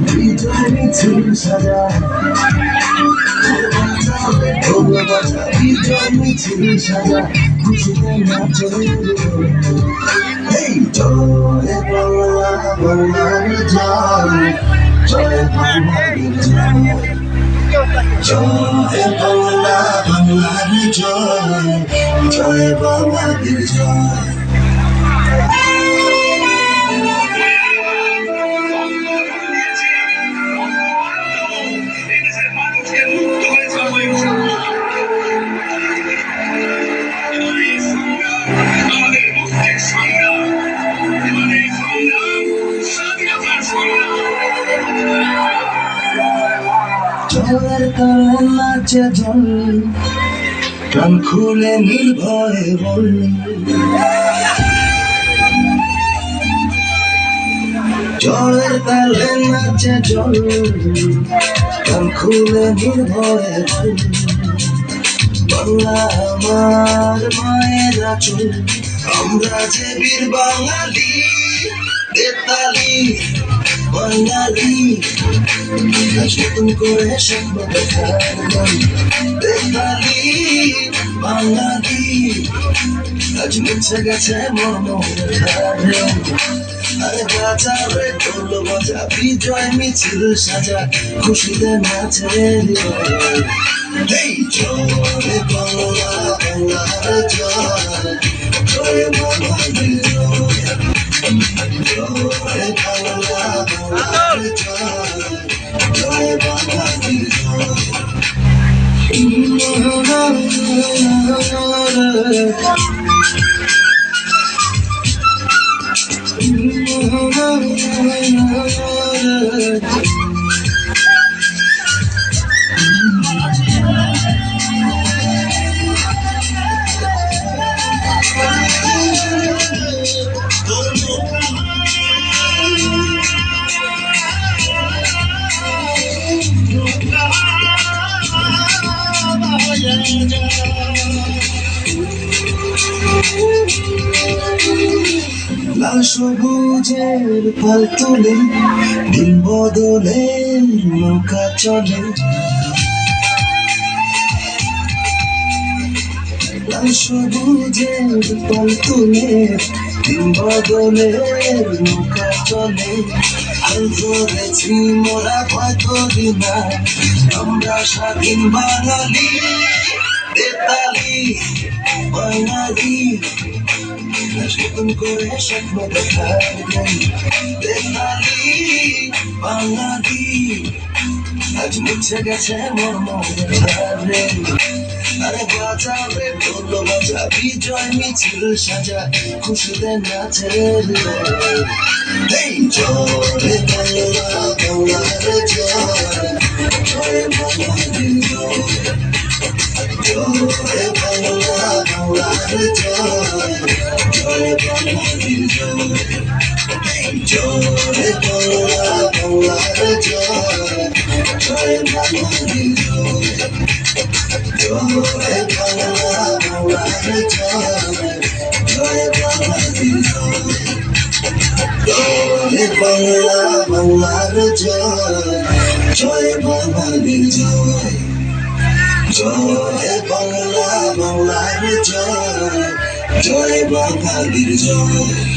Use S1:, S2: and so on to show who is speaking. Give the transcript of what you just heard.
S1: বিজয় মিছিল সাজায় বিজয় মিছিল সাজায় খুশিতে নাচে এই জয় বাংলা বাংলার জয় জয় বাংলার জয় জয় বাংলা বাংলার জয় জয় বাংলার জয় জলের তলে নাচে জল প্রাণ খুলে নির্ভয়ে বল জলের তালে নাচে জল প্রাণ খুলে নির্ভয়ে বল বাংলা আমার মায়ের আঁচল আমরা যে বীর বাঙালি বেতালি বাঙালি আজ নতুন করে স্বপ্ন দেখার মন বেতালি বাঙালি আজ মুছে গেছে মর্মধারে আরে বাজারে ঢোল বাজা বিজয় মিছিল সাজা খুশিতে নাচে এই জয় বাংলা বাংলার জয় জয় বাংলার জয় জয় বাংলা বাংলার জয় জয় বাংলার লাল সবুজের পাল তুলে দিন বদলের নৌকা চলে লাল সবুজের পাল তুলে দিন বদলের নৌকা চলে হাল ধরেছি মোরা ভয় করি না আমরা স্বাধীন বাঙালি বেতালি বাঙালি নতুন করে স্বপ্ন দেখার বেতালি বাঙালি আজ মুছে গেছে মর্মধারে আরে বাজাবে ঢোল বাজা বিজয় মিছিল সাজা খুশিতে নাচে এই জয় বাংলা বাংলার জয় জয় বাংলার জয় জয় বাংলা বাংলার জয় জয় বাংলার জয় জয় বাংলা বাংলার জয় জয় বাংলার জয় জয় বাংলা বাংলার জয় জয় বাংলার জয় জয় বাংলা বাংলার জয় জয় বাংলার জয় জয় বাংলা বাংলার জয় জয় বাংলার জয়